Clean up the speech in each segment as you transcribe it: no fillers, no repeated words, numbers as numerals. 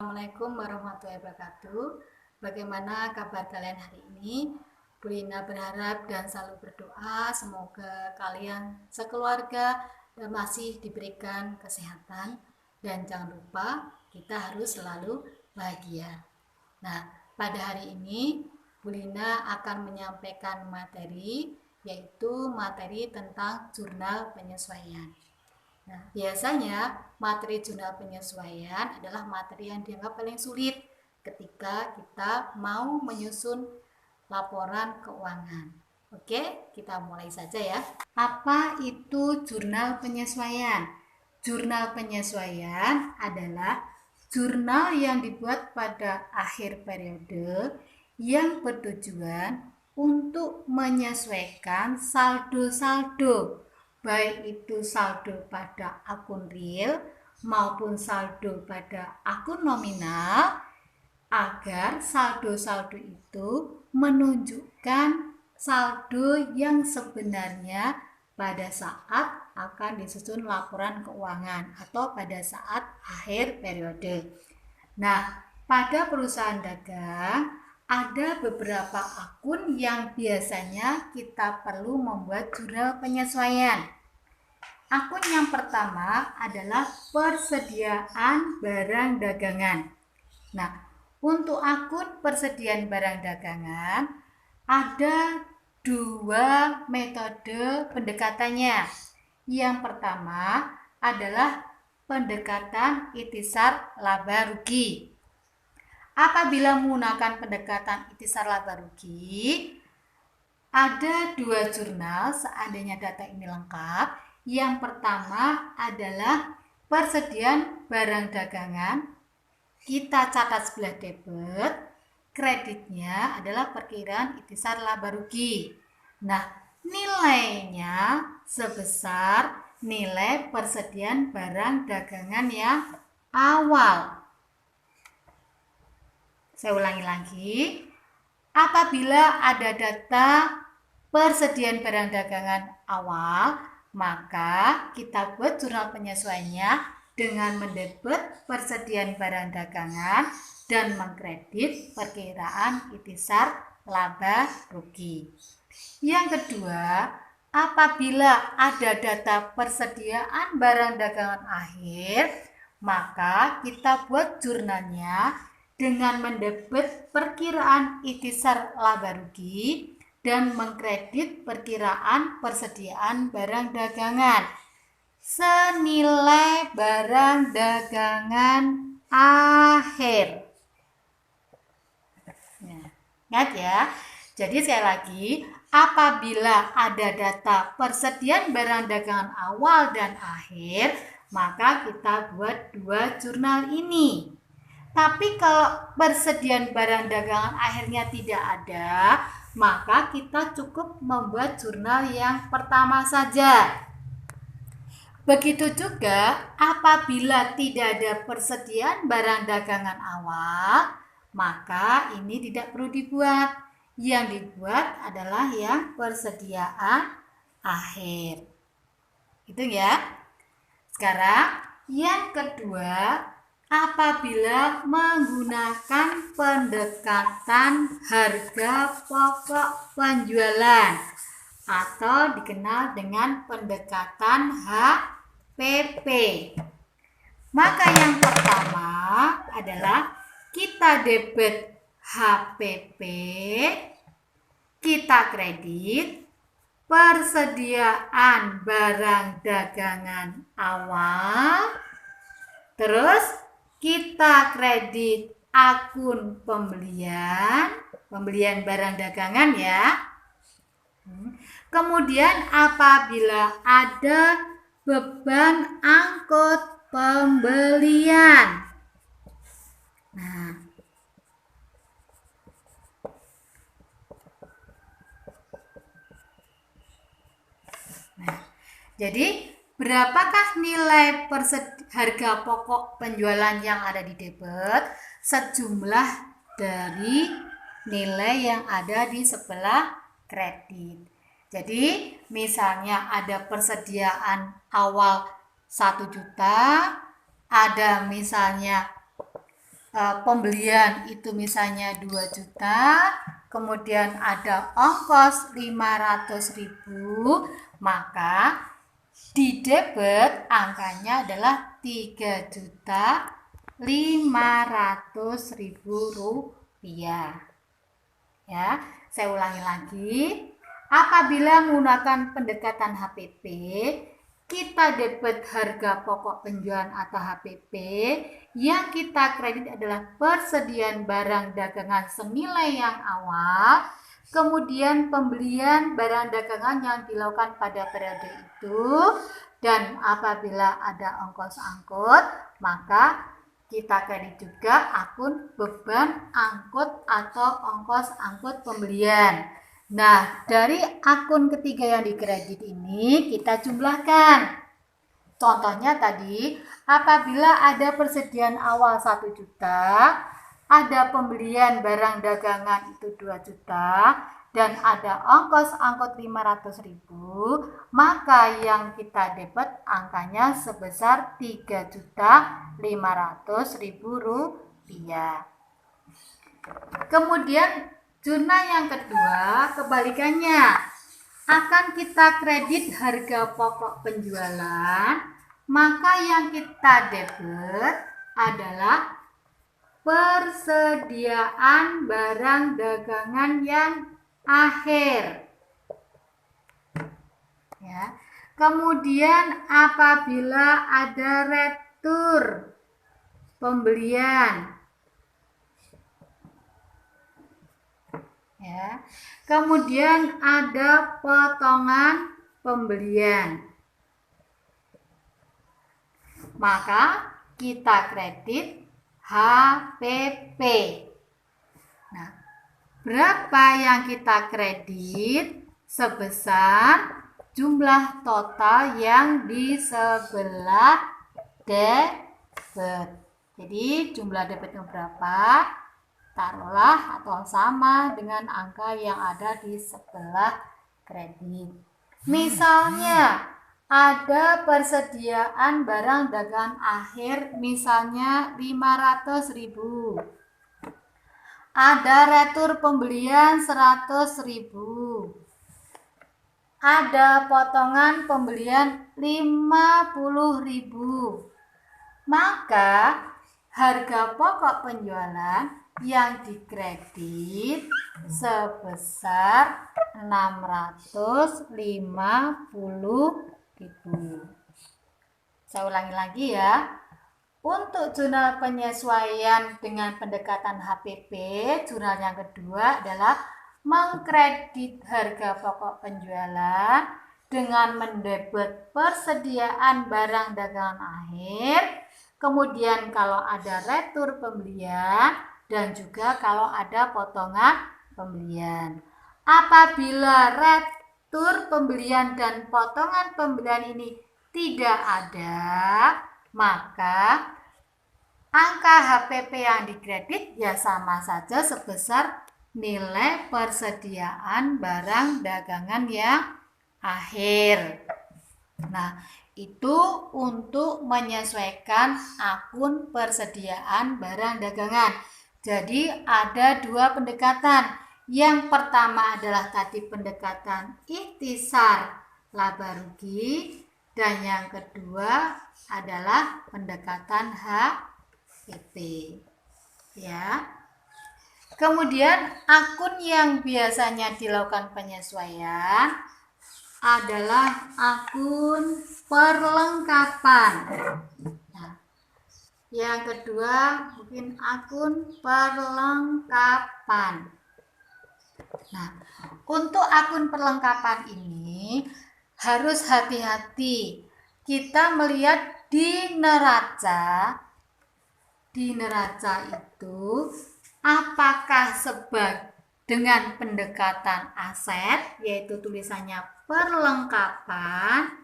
Assalamualaikum warahmatullahi wabarakatuh. Bagaimana kabar kalian hari ini? Bu Lina berharap dan selalu berdoa semoga kalian sekeluarga masih diberikan kesehatan dan jangan lupa kita harus selalu bahagia. Nah, pada hari ini Bu Lina akan menyampaikan materi yaitu materi tentang jurnal penyesuaian. Nah, biasanya materi jurnal penyesuaian adalah materi yang dianggap paling sulit ketika kita mau menyusun laporan keuangan. Oke, kita mulai saja ya. Apa itu jurnal penyesuaian? Jurnal penyesuaian adalah jurnal yang dibuat pada akhir periode yang bertujuan untuk menyesuaikan saldo-saldo, baik itu saldo pada akun real maupun saldo pada akun nominal, agar saldo-saldo itu menunjukkan saldo yang sebenarnya pada saat akan disusun laporan keuangan atau pada saat akhir periode. Nah, pada perusahaan dagang ada beberapa akun yang biasanya kita perlu membuat jurnal penyesuaian. Akun yang pertama adalah persediaan barang dagangan. Nah, untuk akun persediaan barang dagangan ada dua metode pendekatannya. Yang pertama adalah pendekatan ikhtisar laba rugi. Apabila menggunakan pendekatan ikhtisar laba rugi, ada dua jurnal seandainya data ini lengkap. Yang pertama adalah persediaan barang dagangan. Kita catat sebelah debit, kreditnya adalah perkiraan ikhtisar laba rugi. Nah, nilainya sebesar nilai persediaan barang dagangan yang awal. Saya ulangi lagi. Apabila ada data persediaan barang dagangan awal, maka kita buat jurnal penyesuaiannya dengan mendebit persediaan barang dagangan dan mengkredit perkiraan ikhtisar laba rugi. Yang kedua, apabila ada data persediaan barang dagangan akhir, maka kita buat jurnalnya dengan mendebit perkiraan ikhtisar laba rugi dan mengkredit perkiraan persediaan barang dagangan senilai barang dagangan akhir. Nah, ingat ya. Jadi sekali lagi, apabila ada data persediaan barang dagangan awal dan akhir, maka kita buat dua jurnal ini. Tapi kalau persediaan barang dagangan akhirnya tidak ada, maka kita cukup membuat jurnal yang pertama saja. Begitu juga apabila tidak ada persediaan barang dagangan awal, maka ini tidak perlu dibuat. Yang dibuat adalah yang persediaan akhir. Itu ya. Sekarang yang kedua, apabila menggunakan pendekatan harga pokok penjualan atau dikenal dengan pendekatan HPP. Maka yang pertama adalah kita debit HPP, kita kredit persediaan barang dagangan awal, terus kita kredit akun pembelian barang dagangan ya. Kemudian apabila ada beban angkut pembelian. Nah, jadi berapakah nilai harga pokok penjualan yang ada di debit? Sejumlah dari nilai yang ada di sebelah kredit. Jadi misalnya ada persediaan awal 1 juta, ada misalnya pembelian itu misalnya 2 juta, kemudian ada ongkos 500.000, maka di debit angkanya adalah 3.500.000 rupiah. Ya, saya ulangi lagi. Apabila menggunakan pendekatan HPP, kita debit harga pokok penjualan atau HPP, yang kita kredit adalah persediaan barang dagangan senilai yang awal, kemudian pembelian barang dagangan yang dilakukan pada periode itu, dan apabila ada ongkos angkut, maka kita kredit juga akun beban angkut atau ongkos angkut pembelian. Nah, dari akun ketiga yang dikredit ini kita jumlahkan. Contohnya tadi, apabila ada persediaan awal 1 juta, ada pembelian barang dagangan itu 2 juta, dan ada ongkos angkut 500.000, maka yang kita debit angkanya sebesar 3.500.000 rupiah. Kemudian zona yang kedua, kebalikannya, akan kita kredit harga pokok penjualan, maka yang kita debit adalah persediaan barang dagangan yang akhir. Ya. Kemudian apabila ada retur pembelian, ya. Kemudian ada potongan pembelian, maka kita kredit HPP. Nah, berapa yang kita kredit? Sebesar jumlah total yang di sebelah debit. Jadi jumlah debitnya berapa? Taruhlah atau sama dengan angka yang ada di sebelah kredit. Misalnya ada persediaan barang dagangan akhir misalnya 500.000. Ada retur pembelian 100.000. Ada potongan pembelian 50.000. Maka harga pokok penjualan yang dikredit sebesar 650.000. Saya ulangi lagi ya. Untuk jurnal penyesuaian dengan pendekatan HPP, jurnal yang kedua adalah mengkredit harga pokok penjualan dengan mendebit persediaan barang dagangan akhir, kemudian kalau ada retur pembelian, dan juga kalau ada potongan pembelian. Apabila retur pembelian dan potongan pembelian ini tidak ada, maka angka HPP yang dikredit ya sama saja sebesar nilai persediaan barang dagangan yang akhir. Nah, itu untuk menyesuaikan akun persediaan barang dagangan. Jadi ada dua pendekatan. Yang pertama adalah tadi pendekatan ikhtisar laba rugi, dan yang kedua adalah pendekatan HPP. Ya. Kemudian akun yang biasanya dilakukan penyesuaian adalah akun perlengkapan. Nah, yang kedua mungkin akun perlengkapan. Nah, untuk akun perlengkapan ini harus hati-hati. Kita melihat di neraca. Di neraca itu apakah dengan pendekatan aset, yaitu tulisannya perlengkapan,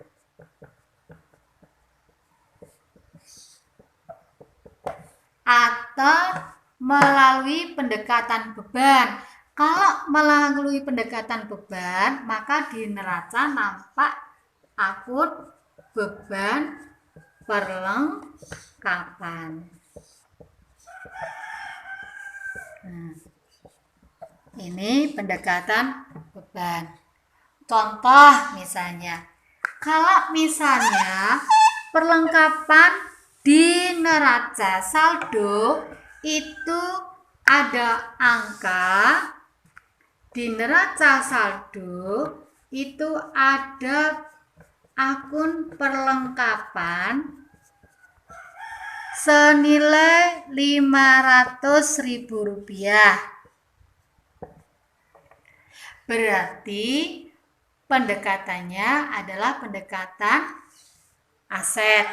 atau melalui pendekatan beban. Kalau melalui pendekatan beban, maka di neraca nampak akun beban perlengkapan. ini pendekatan beban. Contoh misalnya, kalau misalnya perlengkapan di neraca saldo itu ada angka, di neraca saldo itu ada akun perlengkapan senilai Rp500.000. Berarti pendekatannya adalah pendekatan aset.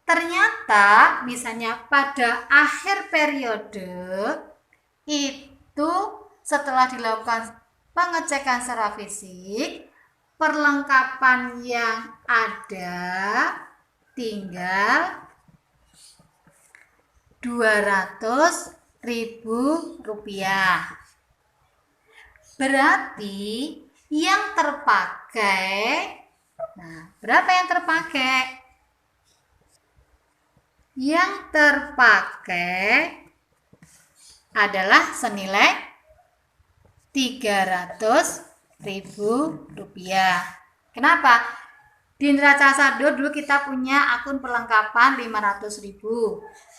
Ternyata misalnya pada akhir periode itu setelah dilakukan pengecekan secara fisik, perlengkapan yang ada tinggal Rp200.000. Berarti yang terpakai, berapa yang terpakai? Yang terpakai adalah senilai Rp300.000. Kenapa? Di neraca saldo dulu kita punya akun perlengkapan Rp500.000.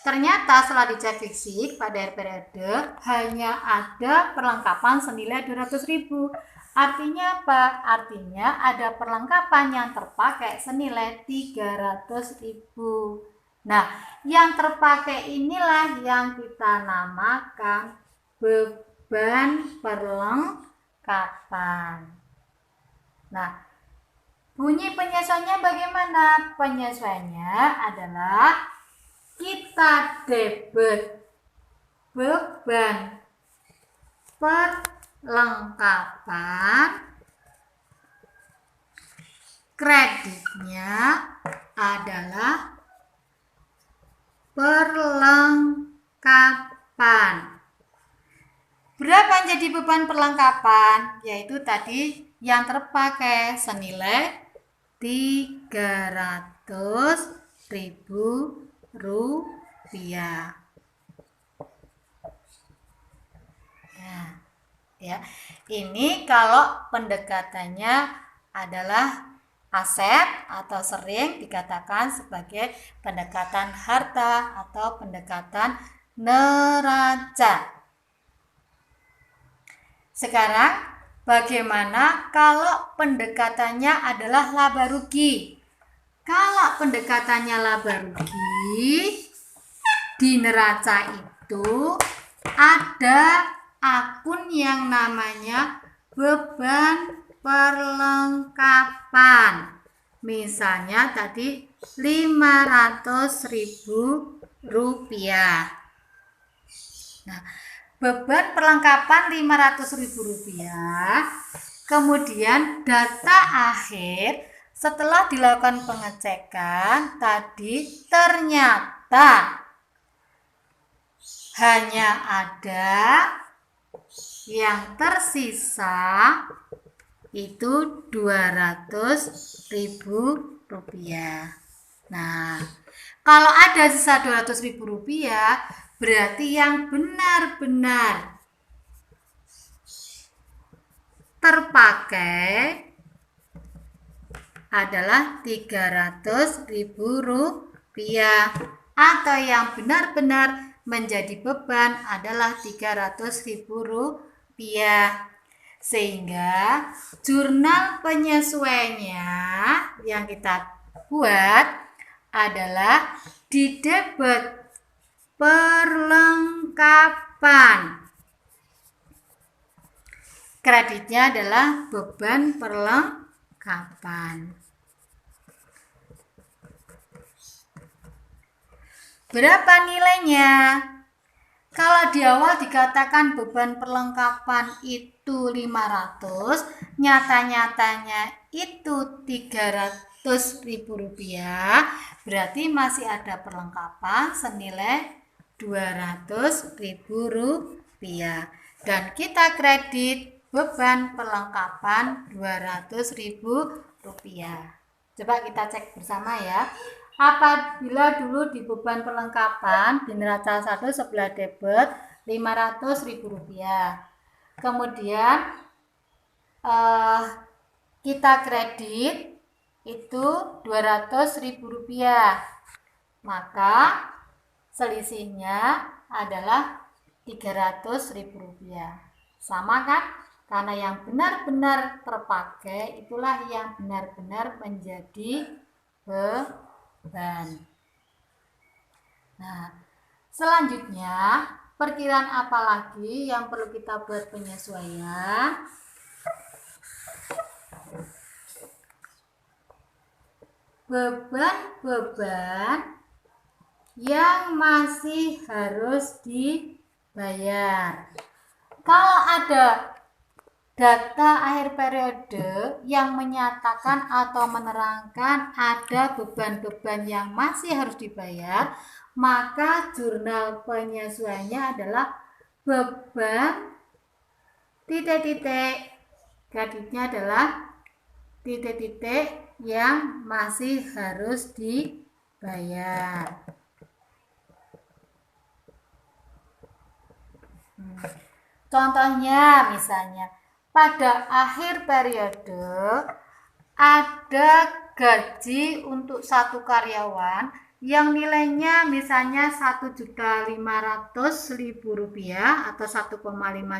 Ternyata setelah dicek fisik pada akhir periode hanya ada perlengkapan senilai Rp200.000. Artinya apa? Artinya ada perlengkapan yang terpakai senilai Rp300.000. Nah, yang terpakai inilah yang kita namakan beban perlengkapan. Nah, bunyi penyesuaiannya bagaimana? Penyesuaiannya adalah kita debit beban perlengkapan, kreditnya adalah perlengkapan. Berapa yang jadi beban perlengkapan? Yaitu tadi yang terpakai senilai Rp300.000. Ya, ini kalau pendekatannya adalah aset atau sering dikatakan sebagai pendekatan harta atau pendekatan neraca. Sekarang bagaimana kalau pendekatannya adalah laba rugi? Kalau pendekatannya laba rugi, di neraca itu ada akun yang namanya beban perlengkapan. Misalnya tadi Rp500.000. Nah, beban perlengkapan Rp500.000. Kemudian data akhir setelah dilakukan pengecekan tadi ternyata hanya ada yang tersisa itu Rp200.000. Nah, kalau ada sisa Rp200.000 berarti yang benar-benar terpakai adalah Rp300.000 atau yang benar-benar menjadi beban adalah Rp300.000. Sehingga jurnal penyesuaiannya yang kita buat adalah di debit perlengkapan. Kreditnya adalah beban perlengkapan. Berapa nilainya? Kalau di awal dikatakan beban perlengkapan itu 500, nyata-nyatanya itu Rp300.000, berarti masih ada perlengkapan senilai Rp200.000 dan kita kredit beban perlengkapan Rp200.000. Coba kita cek bersama ya. Apabila dulu di beban perlengkapan di neraca saldo sebelah debit Rp500.000. Kemudian kita kredit itu Rp200.000. Maka selisihnya adalah Rp300.000. Sama kan? Karena yang benar-benar terpakai itulah yang benar-benar menjadi beban. Nah, selanjutnya perkiraan apa lagi yang perlu kita buat penyesuaian? Beban-beban yang masih harus dibayar. Kalau ada data akhir periode yang menyatakan atau menerangkan ada beban-beban yang masih harus dibayar, maka jurnal penyesuaiannya adalah beban titik-titik. Kreditnya adalah titik-titik yang masih harus dibayar. Contohnya misalnya pada akhir periode ada gaji untuk satu karyawan yang nilainya misalnya Rp1.500.000 atau 1,5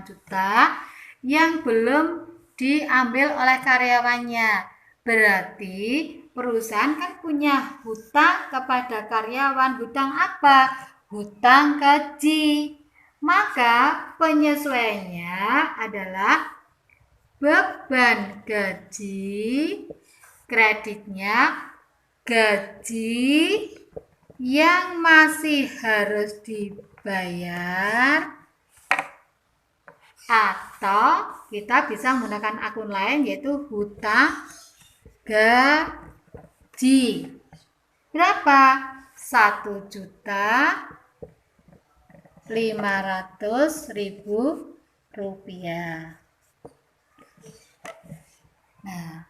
juta yang belum diambil oleh karyawannya. Berarti perusahaan kan punya hutang kepada karyawan. Hutang apa? Hutang gaji. Maka penyesuaiannya adalah beban gaji, kreditnya gaji yang masih harus dibayar, atau kita bisa menggunakan akun lain yaitu hutang gaji. Berapa? Rp1.500.000. Nah,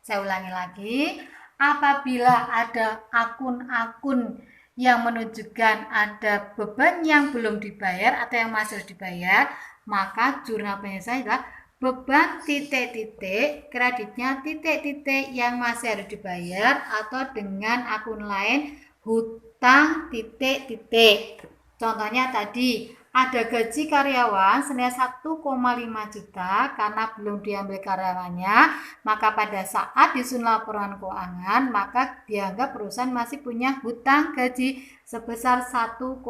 saya ulangi lagi. Apabila ada akun-akun yang menunjukkan ada beban yang belum dibayar atau yang masih harus dibayar, maka jurnal penyesuaian adalah beban titik-titik, kreditnya titik-titik yang masih harus dibayar, atau dengan akun lain hutang titik-titik. Contohnya tadi ada gaji karyawan senilai 1,5 juta karena belum diambil karyawannya, maka pada saat disusun laporan keuangan maka dianggap perusahaan masih punya hutang gaji sebesar 1,5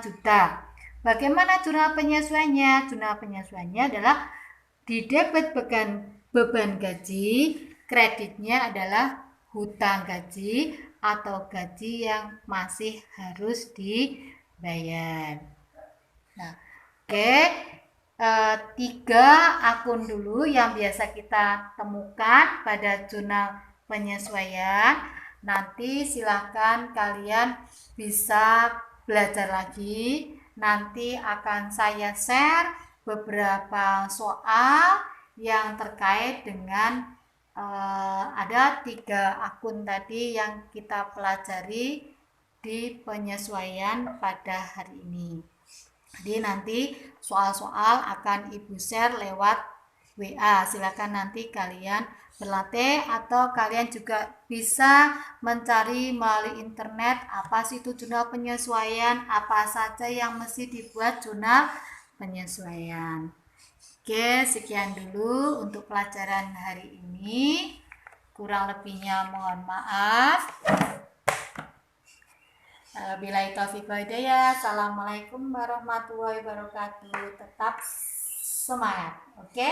juta. Bagaimana jurnal penyesuaiannya? Jurnal penyesuaiannya adalah di debit beban gaji, kreditnya adalah hutang gaji atau gaji yang masih harus dibayar. Nah, oke. 3 akun dulu yang biasa kita temukan pada jurnal penyesuaian. Nanti silakan kalian bisa belajar lagi. Nanti akan saya share beberapa soal yang terkait dengan ada 3 akun tadi yang kita pelajari di penyesuaian pada hari ini. Jadi nanti soal-soal akan Ibu share lewat WA. Silakan nanti kalian berlatih, atau kalian juga bisa mencari melalui internet apa sih itu jurnal penyesuaian, apa saja yang mesti dibuat jurnal penyesuaian. Oke, sekian dulu untuk pelajaran hari ini. Kurang lebihnya mohon maaf. Billahi taufiq wal hidayah. Assalamualaikum warahmatullahi wabarakatuh. Tetap semangat, oke?